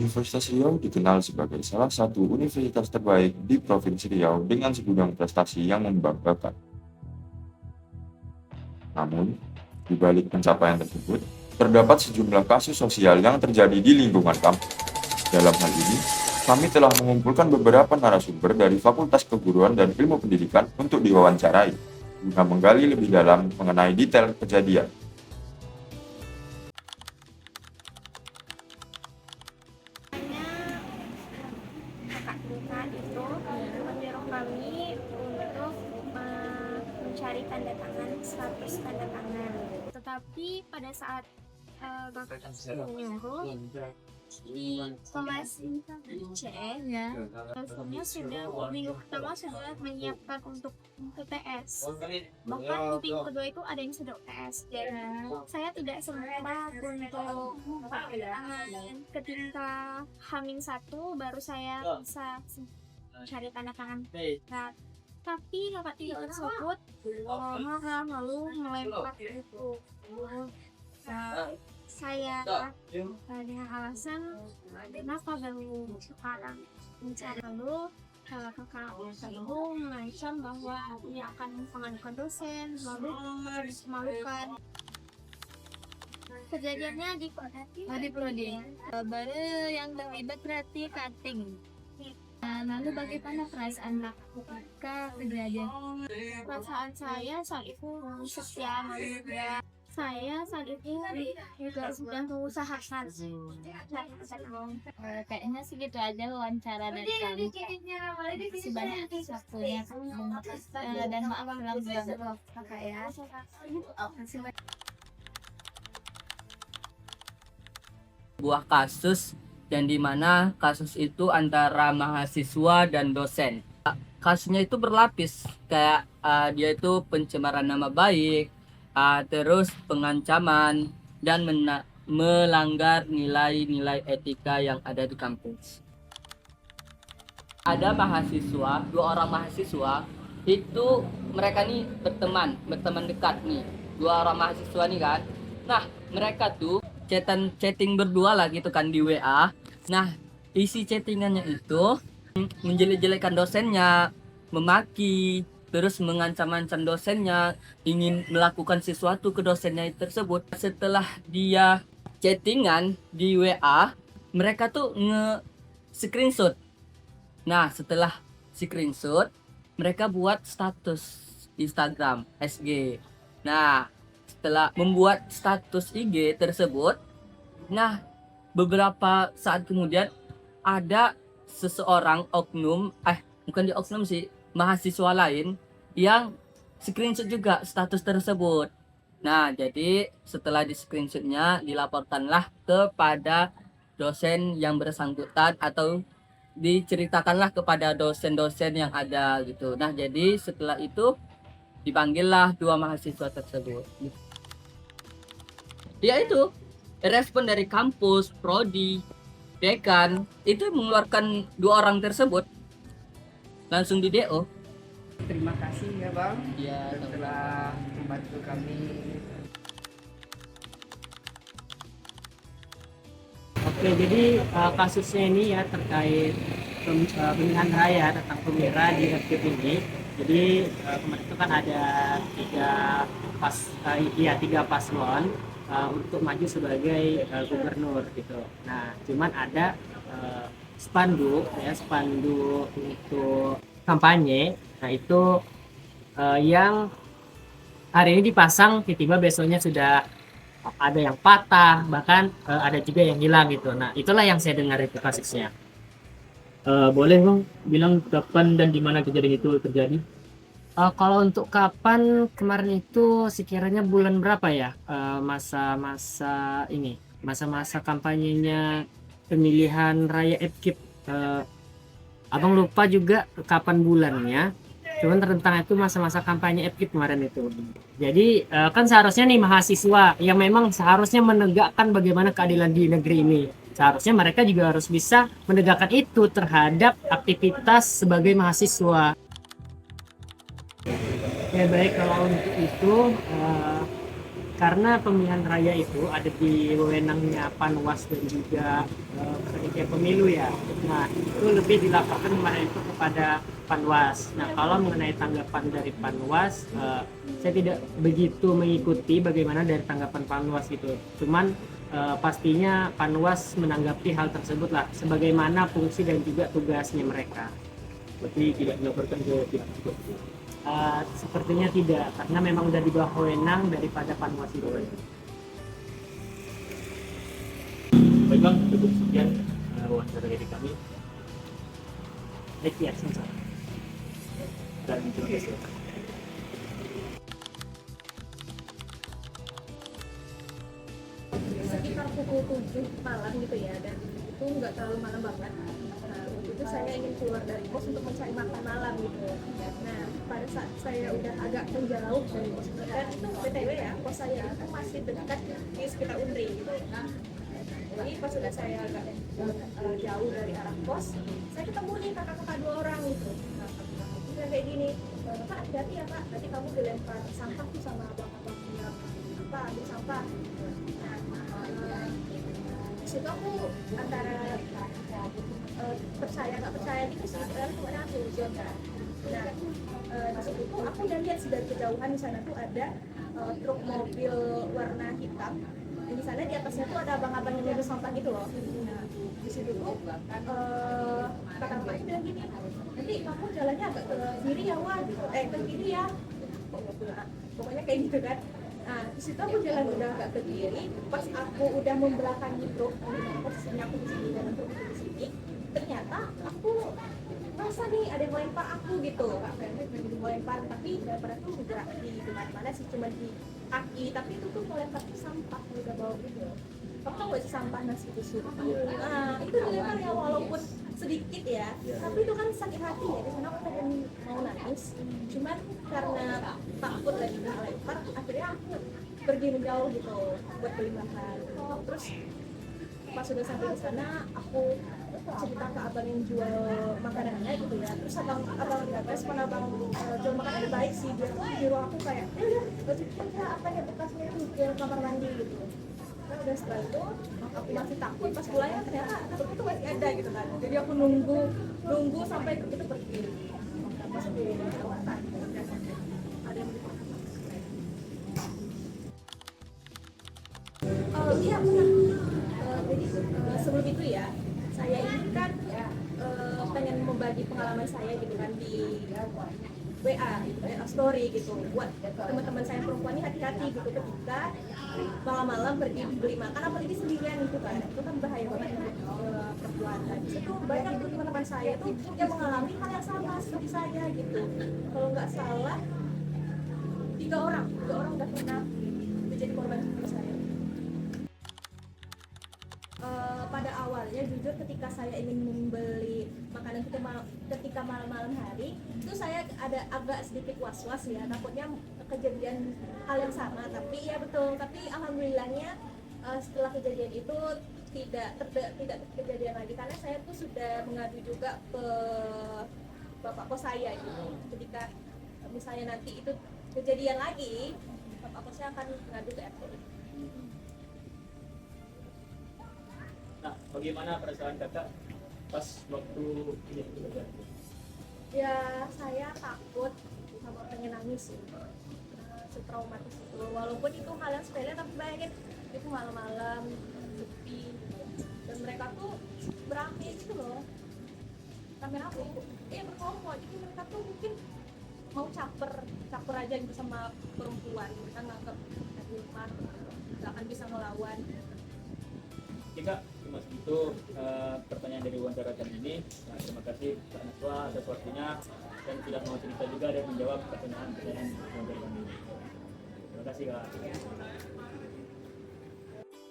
Universitas Riau dikenal sebagai salah satu universitas terbaik di Provinsi Riau dengan segudang prestasi yang membanggakan. Namun, di balik pencapaian tersebut, terdapat sejumlah kasus sosial yang terjadi di lingkungan kampus. Dalam hal ini, kami telah mengumpulkan beberapa narasumber dari Fakultas Keguruan dan Ilmu Pendidikan untuk diwawancarai, guna menggali lebih dalam mengenai detail kejadian. Kakak tingkat itu menyuruh kami untuk mencari tanda tangan, status tanda tangan. Tetapi pada saat Bapak menyuruh di kelas C ya, rasanya sudah minggu pertama sudah menyiapkan untuk UTS. Bahkan di minggu kedua itu ada yang sudah UTS. Jadi saya tidak sempat untuk pakai tangan. Ketika H-1 baru saya bisa cari tanda tangan. Nah, tapi kakak tingkat tersebut marah lalu melempar itu. Saya dengan alasan kenapa baru sekarang mencari, lalu kakak itu mengancam bahwa ia akan mengadukan dosen lalu dimalukan. Kejadiannya di prodi baru yang terlibat berarti cutting. Lalu bagaimana perasaan ketika kejadian? Perasaan saya saat itu setia juga. Saya saat itu juga sudah mengusahakan. Kayaknya sih gitu aja wawancara dari kami. Sebanyak waktunya dan maaf bilang kakak ya. Sebuah kasus yang dimana kasus itu antara mahasiswa dan dosen. Kasusnya itu berlapis, kayak dia itu pencemaran nama baik, terus pengancaman dan melanggar nilai-nilai etika yang ada di kampus. Ada mahasiswa, 2 orang mahasiswa itu mereka nih berteman dekat nih, 2 orang mahasiswa nih kan. Nah, mereka tuh chatting berdua lah gitu kan di WA. Nah, isi chattingannya itu menjelek-jelekan dosennya, memaki, terus mengancam-ancam dosennya, ingin melakukan sesuatu ke dosennya tersebut. Setelah dia chattingan di WA, mereka tuh screenshot. Nah, setelah screenshot, mereka buat status Instagram SG. Nah, setelah membuat status IG tersebut, nah beberapa saat kemudian ada seseorang bukan di oknum sih, mahasiswa lain yang screenshot juga status tersebut. Nah, jadi setelah di screenshotnya dilaporkanlah kepada dosen yang bersangkutan atau diceritakanlah kepada dosen-dosen yang ada gitu. Nah, jadi setelah itu dipanggillah 2 mahasiswa tersebut. Ya itu, respon dari kampus, prodi, dekan itu mengeluarkan 2 orang tersebut langsung di DO. Terima kasih ya Bang, Ya, telah membantu kami. Oke, jadi kasusnya ini ya terkait pemilihan raya tentang pemirsa di FKIP ini. Jadi kemarin itu kan ada tiga paslon untuk maju sebagai gubernur gitu. Nah, cuman ada spanduk untuk kampanye. Nah, itu yang hari ini dipasang, tiba-tiba besoknya sudah ada yang patah, bahkan ada juga yang hilang gitu. Nah, itulah yang saya dengar itu kasusnya. Boleh Bang bilang kapan dan di mana kejadian itu terjadi? Kalau untuk kapan, kemarin itu sekiranya bulan berapa ya, masa-masa kampanyenya pemilihan raya FKIP. Abang lupa juga kapan bulannya, cuman tentang itu masa-masa kampanye FKIP kemarin itu. Jadi kan seharusnya nih mahasiswa yang memang seharusnya menegakkan bagaimana keadilan di negeri ini, seharusnya mereka juga harus bisa menegakkan itu terhadap aktivitas sebagai mahasiswa. Ya baik, kalau untuk itu karena pemilihan raya itu ada di wewenangnya Panwas dan juga panitia pemilu ya. Nah, itu lebih dilaporkan kemarin itu kepada Panwas. Nah, kalau mengenai tanggapan dari Panwas, saya tidak begitu mengikuti bagaimana dari tanggapan Panwas gitu. Cuman pastinya Panwas menanggapi hal tersebut lah, sebagaimana fungsi dan juga tugasnya mereka. Berarti tidak dilaporkan ke pihak juga. Sepertinya tidak, karena memang udah di bawah wewenang daripada Panwas itu. Baik Bang, cukup sekian wawancara dari kami. Baik ya, sama-sama. Dan terima kasih. Sekitar pukul 7 malam gitu ya, dan itu nggak terlalu malam banget. Nah, waktu itu saya ingin keluar dari kos untuk mencari makan malam gitu. Nah, pada saat saya udah agak menjauh dari kos, dan itu BTW ya, kos saya itu masih dekat di sekitar Unri gitu. Jadi pas sudah saya agak jauh dari arah kos, saya ketemu nih kakak-kakak 2 orang gitu. Nah, kayak gini, Pak, hati-hati ya Pak, nanti kamu dilempar sampah tuh sama abang-abang yang apa, ambil sampah. Situ aku antara percaya nggak percaya gitu sih, sebenarnya kemana aku hujan kan. Nah, di situ tuh aku udah lihat sih dari kejauhan di sana tuh ada truk mobil warna hitam. Dan di sana di atasnya tuh ada abang-abang yang ngambil sampah gitu loh. Nah, di situ tuh kata bapaknya bilang gini, nanti kamu jalannya agak ke kiri ya Wan, ke kiri ya. Pokoknya kayak gitu kan. Nah, di situ aku jalan udah agak ke kiri, pas aku udah membelakangi truk, posisinya aku di sini dan truk itu di sini, ternyata aku merasa nih ada yang melempar aku gitu, melempar, tapi daripada tuh bergerak di mana sih, cuma di kaki, tapi itu tuh melempar sampah udah bawa gitu. Kamu tau gak sih sampah nasi tusuk? Nah, itu dilempar ya, walaupun sedikit ya, tapi itu kan sakit hati ya. Di sana aku pengen mau nangis, cuman karena takut lagi dilempar, akhirnya aku pergi menjauh gitu buat beli makan. Terus pas sudah sampai di sana, aku cerita ke abang yang jual makanannya gitu ya. Terus abang respon abang jual makanannya baik sih, dia tuh nyuruh aku kayak, cerita apa ya bekasnya itu ke kamar mandi gitu. Nah, udah setelah itu aku masih takut, pas pulangnya ternyata truk itu masih ada gitu kan. Jadi aku nunggu sampai truk itu pergi. Pas di kawasan ada yang iya pernah. Jadi sebelum itu ya, saya ini kan pengen membagi pengalaman saya gitu kan di WA story gitu, buat teman-teman saya perempuan ini hati-hati gitu ketika malam-malam pergi beli makan, apalagi sendirian gitu kan, itu kan bahaya banget untuk perempuan. Dan disitu banyak tuh teman-teman saya tuh yang mengalami hal yang sama seperti saya gitu. Kalau nggak salah 3 orang udah pernah menjadi korban seperti saya. Pada awalnya jujur ketika saya ingin membeli makanan ketika malam-malam hari itu saya ada agak sedikit was-was ya, takutnya kejadian hal yang sama, tapi ya betul, tapi alhamdulillahnya setelah kejadian itu tidak kejadian lagi, karena saya tuh sudah mengadu juga ke bapak kos saya gitu. Ketika misalnya nanti itu kejadian lagi, bapak kosnya akan mengadu ke RT. Nah, bagaimana perasaan kakak pas waktu ini terjadi? Ya saya takut sama pengen nangis sih, setraumatis itu, walaupun itu hal yang sepele, tapi bayangin itu malam-malam sepi dan mereka tuh berame gitu loh, kamera aku berkompo, jadi mereka tuh mungkin mau caper aja gitu sama perempuan, mereka nganggap Hilman gak akan bisa ngelawan. Jika cuma segitu pertanyaan dari wawancara kali ini. Nah, terima kasih Kak Naswa atas waktunya dan sudah mau cerita juga dan menjawab pertanyaan wawancara kami. Terima kasih Kak.